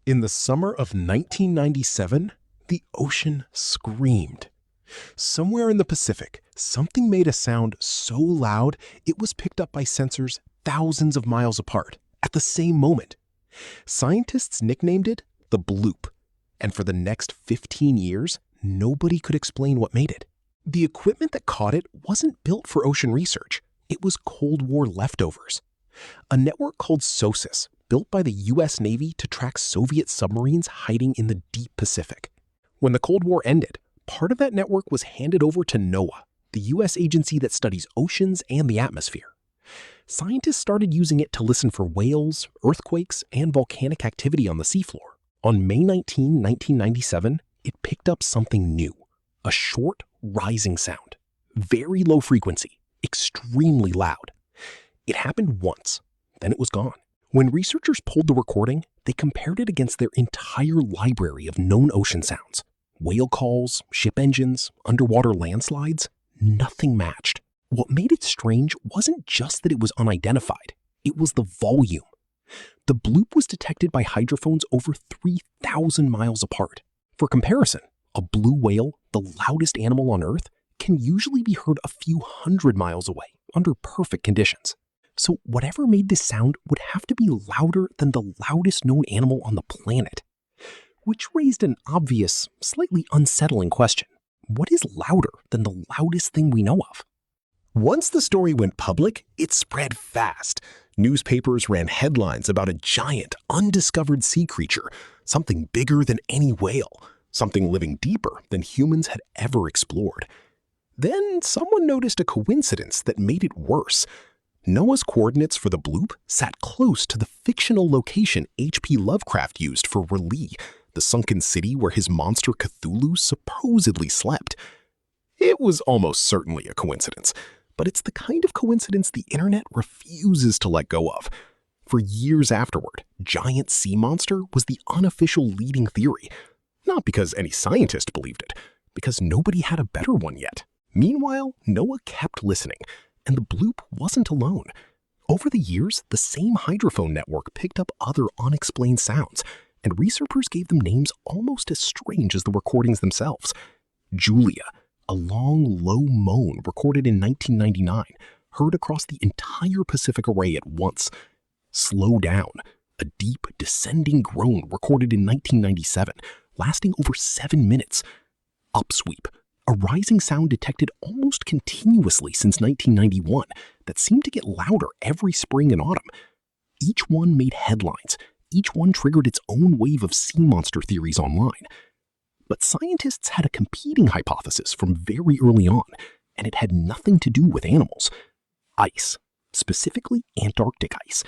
In the summer of 1997, the ocean screamed. Somewhere in the Pacific, something made a sound so loud it was picked up by sensors thousands of miles apart at the same moment. Scientists nicknamed it the Bloop, and for the next 15 years, nobody could explain what made it. The equipment that caught it wasn't built for ocean research. It was Cold War leftovers. A network called SOSUS, built by the US Navy to track Soviet submarines hiding in the deep Pacific. When the Cold War ended, part of that network was handed over to NOAA, the US agency that studies oceans and the atmosphere. Scientists started using it to listen for whales, earthquakes, and volcanic activity on the seafloor. On May 19, 1997, it picked up something new, a short, rising sound. Very low frequency, extremely loud. It happened once, then it was gone. When researchers pulled the recording, they compared it against their entire library of known ocean sounds. Whale calls, ship engines, underwater landslides, nothing matched. What made it strange wasn't just that it was unidentified, it was the volume. The bloop was detected by hydrophones over 3,000 miles apart. For comparison, a blue whale, the loudest animal on Earth, can usually be heard a few hundred miles away under perfect conditions. So whatever made this sound would have to be louder than the loudest known animal on the planet. Which raised an obvious, slightly unsettling question. What is louder than the loudest thing we know of? Once the story went public, it spread fast. Newspapers ran headlines about a giant, undiscovered sea creature, something bigger than any whale, something living deeper than humans had ever explored. Then someone noticed a coincidence that made it worse. NOAA's coordinates for the bloop sat close to the fictional location H.P. Lovecraft used for R'lyeh, the sunken city where his monster Cthulhu supposedly slept. It was almost certainly a coincidence, but it's the kind of coincidence the internet refuses to let go of. For years afterward, giant sea monster was the unofficial leading theory, not because any scientist believed it, because nobody had a better one yet. Meanwhile, NOAA kept listening, and the bloop wasn't alone. Over the years, the same hydrophone network picked up other unexplained sounds, and researchers gave them names almost as strange as the recordings themselves. Julia, a long, low moan recorded in 1999, heard across the entire Pacific Array at once. Slowdown, a deep, descending groan recorded in 1997, lasting over 7 minutes. Upsweep, a rising sound detected almost continuously since 1991 that seemed to get louder every spring and autumn. Each one made headlines. Each one triggered its own wave of sea monster theories online. But scientists had a competing hypothesis from very early on, and it had nothing to do with animals. Ice, specifically Antarctic ice.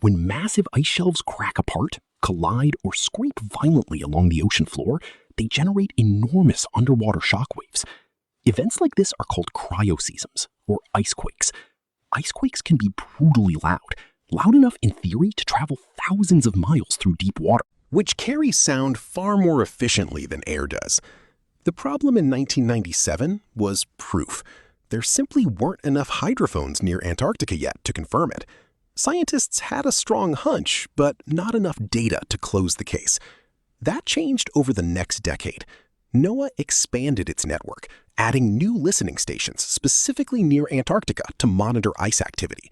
When massive ice shelves crack apart, collide, or scrape violently along the ocean floor, they generate enormous underwater shockwaves. Events like this are called cryoseisms, or icequakes. Icequakes can be brutally loud enough in theory to travel thousands of miles through deep water, which carries sound far more efficiently than air does. The problem in 1997 was proof. There simply weren't enough hydrophones near Antarctica yet to confirm it. Scientists had a strong hunch, but not enough data to close the case. That changed over the next decade. NOAA expanded its network, adding new listening stations specifically near Antarctica to monitor ice activity.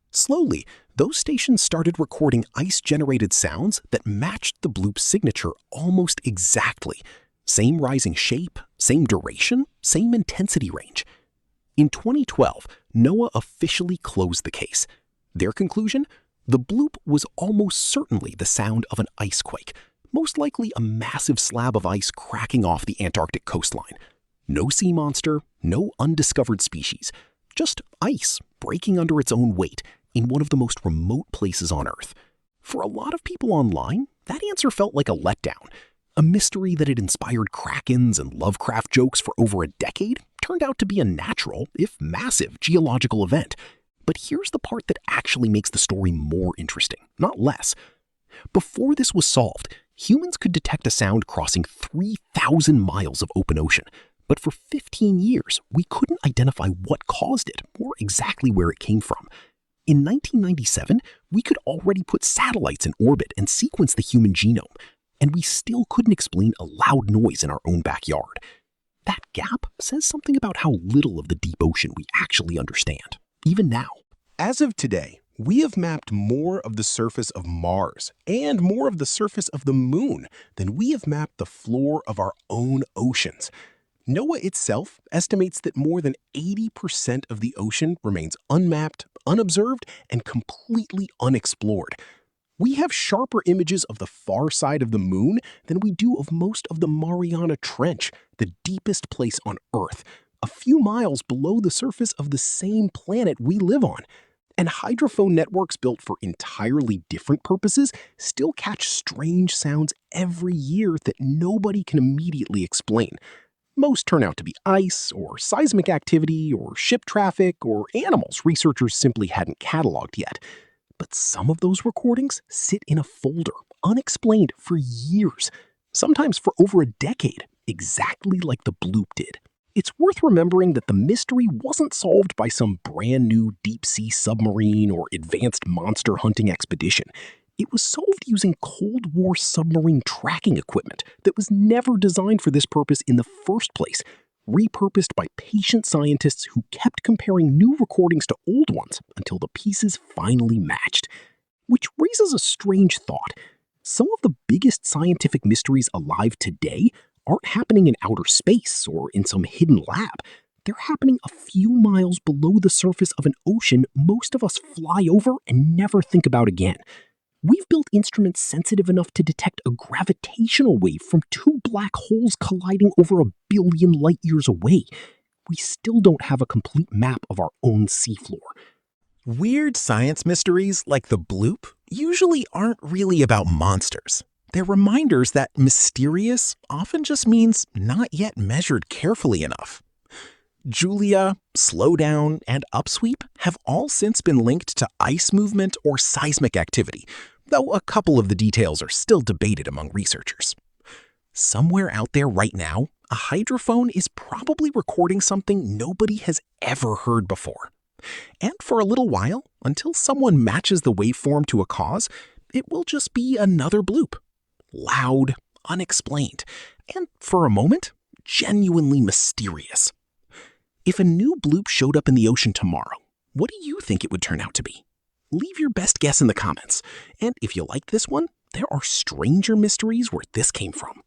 Slowly, those stations started recording ice-generated sounds that matched the bloop's signature almost exactly. Same rising shape, same duration, same intensity range. In 2012, NOAA officially closed the case. Their conclusion? The bloop was almost certainly the sound of an icequake, most likely a massive slab of ice cracking off the Antarctic coastline. No sea monster, no undiscovered species, just ice breaking under its own weight in one of the most remote places on Earth. For a lot of people online, that answer felt like a letdown. A mystery that had inspired Krakens and Lovecraft jokes for over a decade turned out to be a natural, if massive, geological event. But here's the part that actually makes the story more interesting, not less. Before this was solved, humans could detect a sound crossing 3,000 miles of open ocean. But for 15 years, we couldn't identify what caused it or exactly where it came from. In 1997, we could already put satellites in orbit and sequence the human genome. and we still couldn't explain a loud noise in our own backyard. That gap says something about how little of the deep ocean we actually understand, even now. As of today, we have mapped more of the surface of Mars and more of the surface of the Moon than we have mapped the floor of our own oceans. NOAA itself estimates that more than 80% of the ocean remains unmapped, unobserved, and completely unexplored. We have sharper images of the far side of the Moon than we do of most of the Mariana Trench, the deepest place on Earth, a few miles below the surface of the same planet we live on. And hydrophone networks built for entirely different purposes still catch strange sounds every year that nobody can immediately explain. Most turn out to be ice, or seismic activity, or ship traffic, or animals researchers simply hadn't cataloged yet. But some of those recordings sit in a folder, unexplained for years, sometimes for over a decade, exactly like the Bloop did. It's worth remembering that the mystery wasn't solved by some brand new deep-sea submarine or advanced monster hunting expedition. It was solved using Cold War submarine tracking equipment that was never designed for this purpose in the first place, repurposed by patient scientists who kept comparing new recordings to old ones until the pieces finally matched. Which raises a strange thought. Some of the biggest scientific mysteries alive today aren't happening in outer space or in some hidden lab. They're happening a few miles below the surface of an ocean most of us fly over and never think about again. We've built instruments sensitive enough to detect a gravitational wave from two black holes colliding over 1 billion light years away. We still don't have a complete map of our own seafloor. Weird science mysteries like the Bloop usually aren't really about monsters. They're reminders that mysterious often just means not yet measured carefully enough. Julia, Slowdown, and Upsweep have all since been linked to ice movement or seismic activity, though a couple of the details are still debated among researchers. Somewhere out there right now, a hydrophone is probably recording something nobody has ever heard before. And for a little while, until someone matches the waveform to a cause, it will just be another Bloop. Loud, unexplained, and for a moment, genuinely mysterious. If a new Bloop showed up in the ocean tomorrow, what do you think it would turn out to be? Leave your best guess in the comments. And if you liked this one, there are stranger mysteries where this came from.